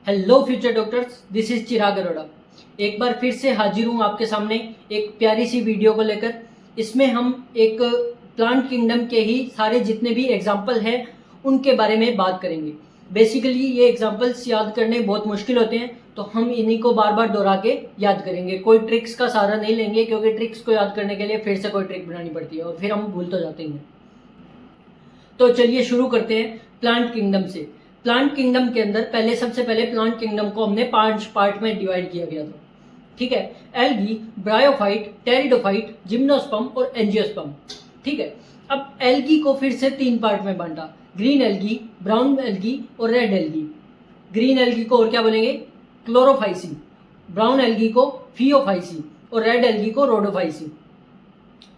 Hello future doctors, this is Chirag Arora. एक बार फिर से हाजिर हूँ आपके सामने एक प्यारी सी वीडियो को लेकर। इसमें हम एक प्लांट किंगडम के ही सारे जितने भी एग्जाम्पल हैं उनके बारे में बात करेंगे। बेसिकली ये एग्जाम्पल्स याद करने बहुत मुश्किल होते हैं, तो हम इन्हीं को बार बार दोहरा के याद करेंगे। कोई ट्रिक्स का सहारा नहीं लेंगे, क्योंकि ट्रिक्स को याद करने के लिए फिर से कोई ट्रिक बनानी पड़ती है और फिर हम भूल तो जाते हैं। तो चलिए शुरू करते हैं प्लांट किंगडम से। प्लांट किंगडम के अंदर सबसे पहले प्लांट किंगडम को हमने 5 पार्ट में डिवाइड किया गया था। ठीक है, एल्गी, ब्रायोफाइट, टेरिडोफाइट, जिम्नोस्पर्म और एंजियोस्पर्म। ठीक है, अब एल्गी को फिर से 3 पार्ट में बांटा, ग्रीन एल्गी, ब्राउन एल्गी और रेड एल्गी। ग्रीन एल्गी को और क्या बोलेंगे? क्लोरोफाइसी। ब्राउन एल्गी को फियोफाइसी और रेड एल्गी को रोडोफाइसी।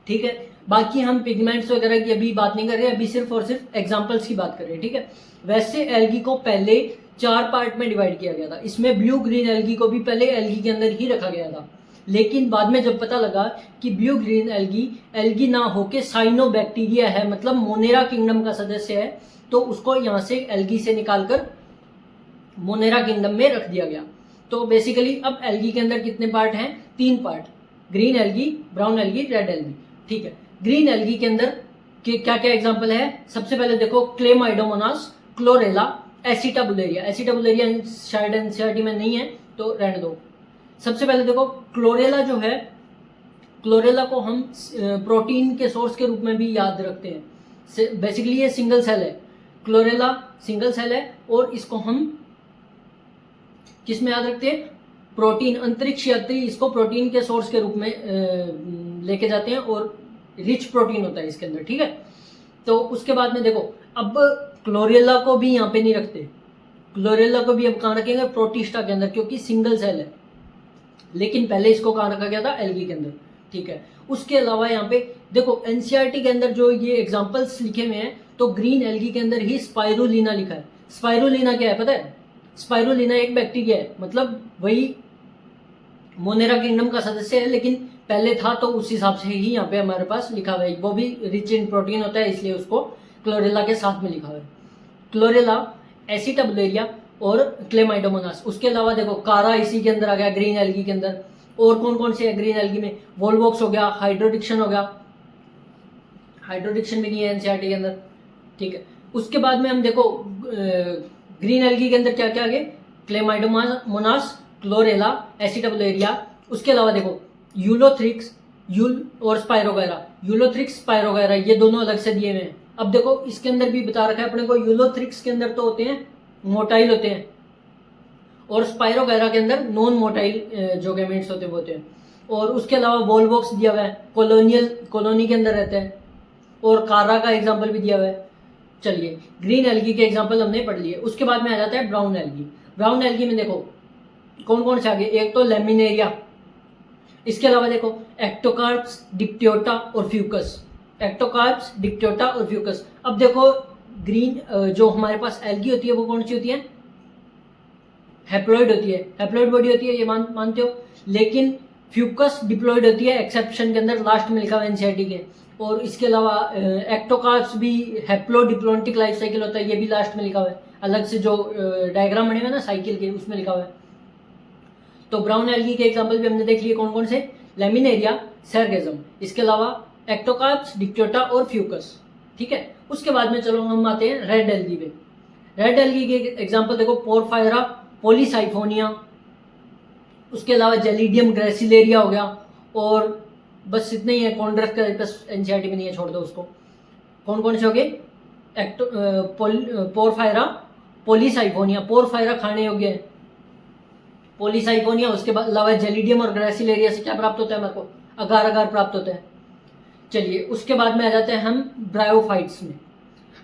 ठीक है, बाकी हम पिगमेंट्स वगैरह की अभी बात नहीं कर रहे, अभी सिर्फ और सिर्फ एग्जांपल्स की बात कर रहे हैं। ठीक है, वैसे एल्गी को पहले 4 पार्ट में डिवाइड किया गया था। इसमें ब्लू ग्रीन एल्गी को भी पहले एल्गी के अंदर ही रखा गया था, लेकिन बाद में जब पता लगा कि ब्लू ग्रीन एल्गी ना होके साइनोबैक्टीरिया है, मतलब मोनेरा किंगडम का सदस्य है, तो उसको यहाँ से एल्गी से निकालकर मोनेरा किंगडम में रख दिया गया। तो बेसिकली अब एल्गी के अंदर कितने पार्ट हैं? 3 part, green algae, brown algae, red algae. ठीक है, ग्रीन एल्गी के अंदर के क्या क्या एग्जांपल है? सबसे पहले देखो, क्लेमाइडोमोनास, क्लोरेला, एसिटाबुलेरिया। एसिटाबुलेरिया शायद एनसीईआरटी में नहीं है तो रहने दो। सबसे पहले देखो, क्लोरेला जो है, क्लोरेला को हम प्रोटीन के सोर्स के रूप में भी याद रखते हैं। बेसिकली ये सिंगल सेल है, क्लोरेला सिंगल सेल है, और इसको हम किस में याद रखते हैं? प्रोटीन, अंतरिक्ष यात्री इसको प्रोटीन के सोर्स के रूप में लेके जाते हैं, और रिच प्रोटीन होता है इसके अंदर। ठीक है, तो उसके बाद में देखो, अब क्लोरेला को भी यहाँ पे नहीं रखते, क्लोरेला को भी अब कहाँ रखेंगे? प्रोटिस्टा के अंदर, क्योंकि सिंगल सेल है। लेकिन पहले इसको कहाँ रखा गया था? एल्गी के अंदर। ठीक है, उसके अलावा यहाँ पे देखो, एनसीईआरटी के अंदर जो ये एग्जाम्पल्स लिखे हुए हैं, तो ग्रीन एल्गी के अंदर ही स्पाइरुलिना लिखा है। स्पाइरुलिना क्या है पता है? स्पाइरुलिना एक बैक्टीरिया है, मतलब वही मोनेरा किंगडम का सदस्य है, लेकिन पहले था तो उस हिसाब से ही यहाँ पे हमारे पास लिखा हुआ है। वो भी रिच इन प्रोटीन होता है, इसलिए उसको क्लोरेला के साथ में लिखा हुआ है। क्लोरेला, एसिटाबुलेरिया और क्लेमाइडोमोनास। उसके अलावा देखो, कारा इसी के अंदर आ गया ग्रीन एल्गी के अंदर। और कौन कौन से है ग्रीन एल्गी में? वोल्वोक्स हो गया, हाइड्रोडिक्शन हो गया, हाइड्रोडिक्शन भी नहीं है एनसीईआरटी के अंदर। ठीक है, उसके बाद में हम देखो, ग्रीन एल्गी के अंदर क्या क्या आ गए? Chlamydomonas, Chlorella, Acetabularia. उसके अलावा देखो, यूलोथ्रिक्स और स्पाइरोगैरा। यूलोथ्रिक्स, स्पाइरोगैरा, ये दोनों अलग से दिए हुए हैं। अब देखो, इसके अंदर भी बता रखा है अपने को, यूलोथ्रिक्स के अंदर तो होते हैं मोटाइल होते हैं, और स्पाइरोगैरा के अंदर नॉन मोटाइल जो गैमेट्स होते हैं वो होते हैं। और उसके अलावा वोल्वोक्स दिया हुआ है, कॉलोनी के अंदर रहता है, और कारा का एग्जाम्पल भी दिया हुआ है। चलिए, ग्रीन एल्गी के एग्जाम्पल हमने पढ़ लिए। उसके बाद में आ जाता है ब्राउन एल्गी। ब्राउन एल्गी में देखो कौन कौन से आगे? एक तो लेमिनेरिया, इसके अलावा देखो एक्टोकार्प्स, डिप्टियोटा और फ्यूकस। एक्टोकार्प्स, डिप्टियोटा और फ्यूकस। अब देखो, ग्रीन जो हमारे पास एल्गी होती है वो कौन सी होती है? हैप्लॉइड होती है, हैप्लॉइड बॉडी होती है, ये मानते हो। लेकिन फ्यूकस डिप्लॉइड होती है, एक्सेप्शन के अंदर लास्ट में लिखा हुआ है एनसीईआरटी के। और इसके अलावा एक्टोकार्प्स भी हैप्लोडिप्लॉन्टिक लाइफ साइकिल होता है, ये भी लास्ट में लिखा हुआ है, अलग से जो डायग्राम बने हुए ना साइकिल के, उसमें लिखा हुआ है। तो ब्राउन एल्गी के एग्जांपल भी हमने देख लिए कौन कौन से? लेमिनेरिया, सर्गेजम, इसके अलावा एक्टोकार्प्स, डिप्टियोटा और फ्यूकस। ठीक है, उसके बाद में चलो हम आते हैं रेड एल्गी पे। रेड एल्गी के एग्जांपल देखो, पोरफायरा, पॉलीसाइफोनिया, उसके अलावा जेलिडियम ग्रेसिलेरिया हो गया, और बस इतने ही है। कॉन्ड्रस का एनसीईआरटी में नहीं है, छोड़ दो उसको। कौन कौन से हो गए? पोरफायरा, पॉलीसाइफोनिया, पोरफायरा खाने योग्य है, पॉलीसाइफोनिया। उसके बाद अलावा जेलिडियम और ग्रेसिलेरिया से क्या प्राप्त होता है हमारे को? अगार अगार प्राप्त होता है। चलिए, उसके बाद में आ जाते हैं हम ब्रायोफाइट्स में।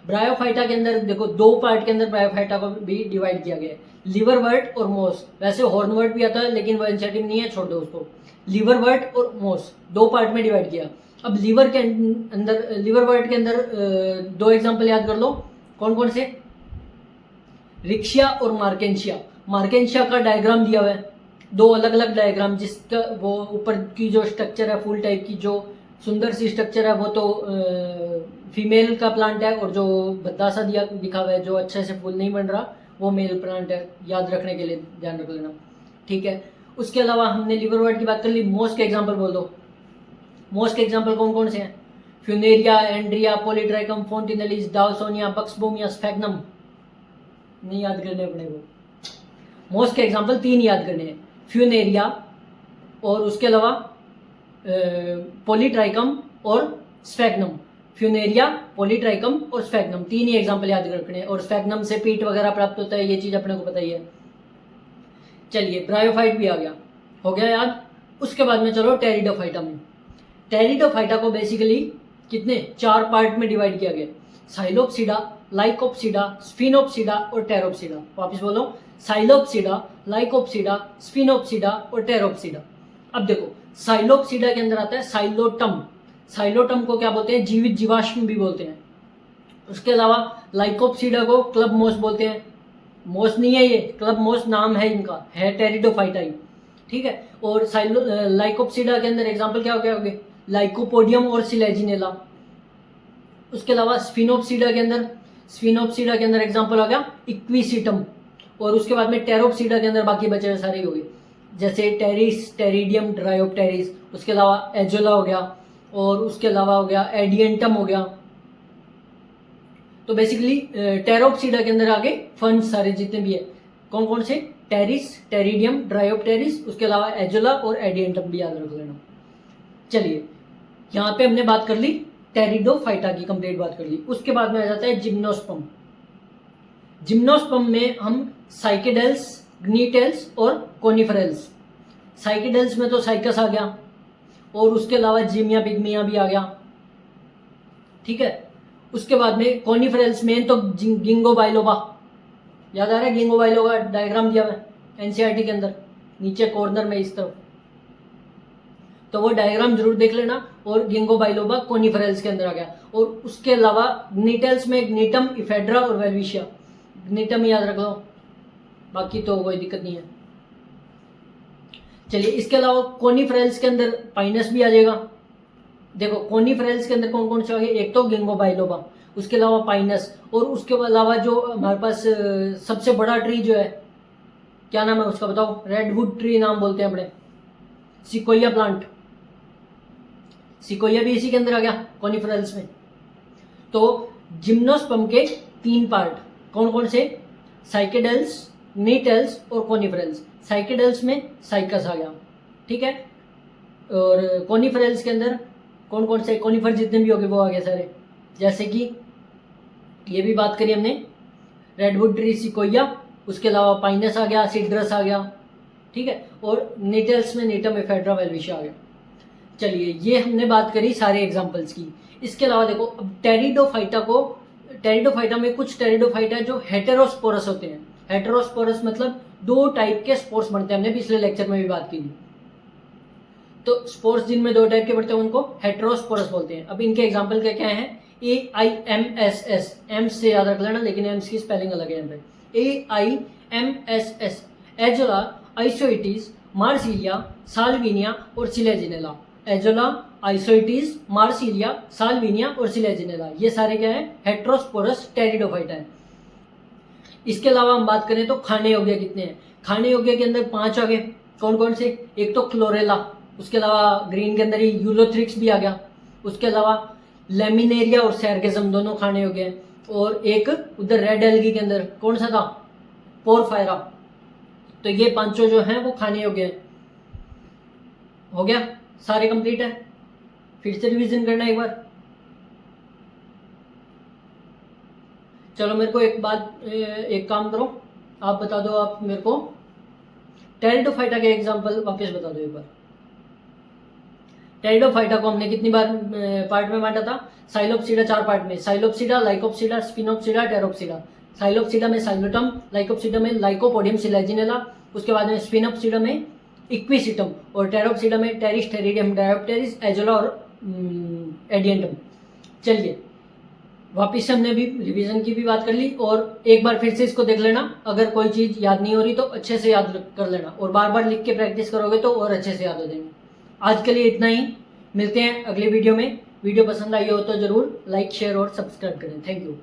ब्रायोफाइटा के अंदर देखो, 2 पार्ट के अंदर ब्रायोफाइटा को भी डिवाइड किया गया है, लिवरवर्ट और मोस। वैसे हॉर्नवर्ट भी आता है, लेकिन वो एनसीईआरटी में नहीं है, छोड़ दो उसको। लिवरवर्ट और मोस 2 पार्ट में डिवाइड किया। अब लिवरवर्ट के अंदर 2 एग्जाम्पल याद कर लो, कौन कौन से? रिक्शिया और मार्केंशिया। मार्केंशिया का डायग्राम दिया हुआ है, 2 अलग अलग डायग्राम, जिसका वो ऊपर की जो स्ट्रक्चर है फुल टाइप की, जो सुंदर सी स्ट्रक्चर है, वो तो फीमेल का प्लांट है, और जो भद्दा सा दिखा हुआ है जो अच्छे से फूल नहीं बन रहा वो मेल प्लांट है। याद रखने के लिए ध्यान रख लेना, ठीक है। उसके अलावा हमने लिवरवर्ट की बात कर ली। मोस के एग्जाम्पल बोल दो। मोस के एग्जाम्पल कौन कौन से हैं? Funaria, Andreaea, Polytrichum, Fontinalis, Dawsonia, Buxbaumia, Sphagnum. नहीं याद करने अपने को। मोस के एग्जाम्पल 3 याद करने हैं, फ्यूनेरिया और उसके अलावा पॉलीट्राइकम और स्फैग्नम। फ्यूनेरिया, पॉलीट्राइकम और स्फैग्नम, 3 ही एग्जाम्पल याद रखने हैं। और स्फैग्नम से पीट वगैरह प्राप्त होता है, ये चीज अपने को पता ही है। चलिए ब्रायोफाइट भी आ गया, हो गया याद। उसके बाद में चलो टेरिडोफाइटा में। टेरिडोफाइटा को बेसिकली कितने 4 पार्ट में डिवाइड किया गया, साइलोप्सिडा, लाइकोप्सिडा, स्फिनोप्सिडा और टेरोप्सिडा। वापस बोलो, साइलोप्सिडा, लाइकोप्सिडा, स्फिनोप्सिडा और टेरोप्सिडा। अब देखो साइलोप्सिडा के अंदर आता है साइलोटम। साइलोटम को क्या बोलते हैं? जीवित जीवाश्म भी बोलते हैं। उसके अलावा लाइकोप्सिडा को क्लब मोस बोलते हैं। मोस नहीं है ये, क्लब मोस नाम है इनका, है टेरिडोफाइटा ही, ठीक है। और लाइकोप्सिडा के अंदर एग्जाम्पल क्या हो गए? लाइकोपोडियम और सिलेजिनेला। उसके अलावा स्फिनोप्सिडा के अंदर एग्जाम्पल आ गया इक्विसिटम। और उसके बाद में टेरोप्सिडा के अंदर बाकी बचे हुए सारे ही हो गए, जैसे टेरिस, टेरिडियम, ड्रायोप्टेरिस। उसके अलावा एजोला हो गया, और उसके अलावा हो गया एडियंटम हो गया। तो बेसिकली टेरोप्सिडा के अंदर आगे फंड सारे जितने भी है कौन कौन से? टेरिस, टेरिडियम, ड्रायोप्टेरिस, उसके अलावा एजोला और एडियंटम भी याद रख लेना। चलिए यहाँ पे हमने बात कर ली टेरिडोफाइटा की, कंप्लीट बात कर ली। उसके बाद में आ जाता है जिम्नोस्पर्म। जिम्नोस्पर्म में हम साइकेडेल्स, ग्नीटेल्स और कोनिफेरल्स। साइकेडेल्स में तो साइकस आ गया, और उसके अलावा जिमिया पिग्मिया भी आ गया, ठीक है। उसके बाद में कोनिफेरल्स में तो गिंगो बाइलोबा, याद आ रहा है? गिंगो बाइलोबा डायग्राम दिया हुआ है एनसीईआरटी के अंदर नीचे कॉर्नर में इस तरफ, तो वो डायग्राम जरूर देख लेना। और गिंगो बाइलोबा कोनिफेरल्स के अंदर आ गया। और उसके अलावा ग्नीटेल्स में ग्नीटम, इफेड्रा और वेलविशिया। ग्नीटम याद रख लो, बाकी तो कोई दिक्कत नहीं है। चलिए इसके अलावा कोनिफेरल्स के अंदर पाइनस भी आ जाएगा। देखो कोनिफेरल्स के अंदर कौन कौन से आ गए? एक तो गिंगो बाइलोबा, उसके अलावा पाइनस, और उसके अलावा जो हमारे पास सबसे बड़ा ट्री जो है, क्या नाम है उसका बताओ? रेडवुड ट्री नाम बोलते हैं अपने, सिकोया प्लांट। सिकोया भी इसी के अंदर आ गया कोनिफेरल्स में। तो जिम्नोस्पर्म के 3 पार्ट कौन कौन से? साइकेडेल्स, नीटेल्स और कोनिफेरल्स। साइकेडेल्स में साइकस आ गया, ठीक है। और कोनिफेरल्स के अंदर कौन कौन से? कोनिफर जितने भी हो गए वो आ गए सारे, जैसे कि ये भी बात करी हमने रेडवुड ट्री, सिकोया, उसके अलावा पाइनस आ गया, सिड्रस आ गया, ठीक है। और नीटेल्स में नीटम, इफेड्रा, वेलविशिया आ गया। चलिए ये हमने बात करी सारे एग्जाम्पल्स की। इसके अलावा देखो अब टेरिडोफाइटा में कुछ टेरिडोफाइटा जो हेटेरोस्पोरस होते हैं। हेटेरोस्पोरस मतलब 2 टाइप के स्पोर्स बनते हैं, हमने पिछले लेक्चर में भी बात की थी। तो स्पोर्स जिनमें 2 टाइप के बढ़ते हैं उनको हेटेरोस्पोरस बोलते हैं। अब इनके एग्जाम्पल क्या क्या हैं? AIMSS, एम्स से याद रख लेना, लेकिन एम्स की स्पेलिंग अलग है यहाँ पे। AIMSS, एजोला, आइसोइटिस, मार्सिलिया, साल्विनिया और सिलेजिनेला। एजोला, आइसोइटिस, मार्सिलिया, साल्विनिया और सिलेजिनेला, ये सारे क्या है? हेटेरोस्पोरस टेरिडोफाइटा है। इसके अलावा हम बात करें तो खाने योग्य कितने हैं? खाने योग्य के अंदर 5 आ गए। कौन कौन से? एक तो क्लोरेला, उसके अलावा ग्रीन के अंदर ही यूलोथ्रिक्स भी आ गया, उसके अलावा लेमिनेरिया और सैरगेजम दोनों खाने योग्य हैं। और एक उधर रेड एल्गी के अंदर कौन सा था? पोरफायरा। तो ये 5 जो हैं वो खाने योग्य हैं। हो गया, सारे कंप्लीट है। फिर से रिवीजन करना एक बार। चलो मेरे को एक काम करो, आप बता दो, आप मेरे को टेरिडोफाइटा के एग्जांपल वापस बता दो एक बार। टेरिडोफाइटा को हमने कितनी बार पार्ट में बांटा था? साइलोप्सिडा 4 पार्ट में, साइलोप्सिडा, लाइकोप्सिडा, स्फिनोप्सिडा, टेरोप्सिडा। साइलोप्सिडा में साइलोटम, लाइकोप्सिडा में लाइकोपोडियम सिलेजिनेला, उसके बाद में स्फिनोप्सिडा में इक्विसिटम, और टेरोप्सिडा में टेरिस, टेरिडियम, डायोप्टेरिस, एजोला और एडियंटम। चलिए वापिस से हमने भी रिवीजन की भी बात कर ली, और एक बार फिर से इसको देख लेना। अगर कोई चीज़ याद नहीं हो रही तो अच्छे से याद कर लेना, और बार बार लिख के प्रैक्टिस करोगे तो और अच्छे से याद हो जाएंगे। आज के लिए इतना ही, मिलते हैं अगले वीडियो में। वीडियो पसंद आई हो तो ज़रूर लाइक शेयर और सब्सक्राइब करें। Thank you.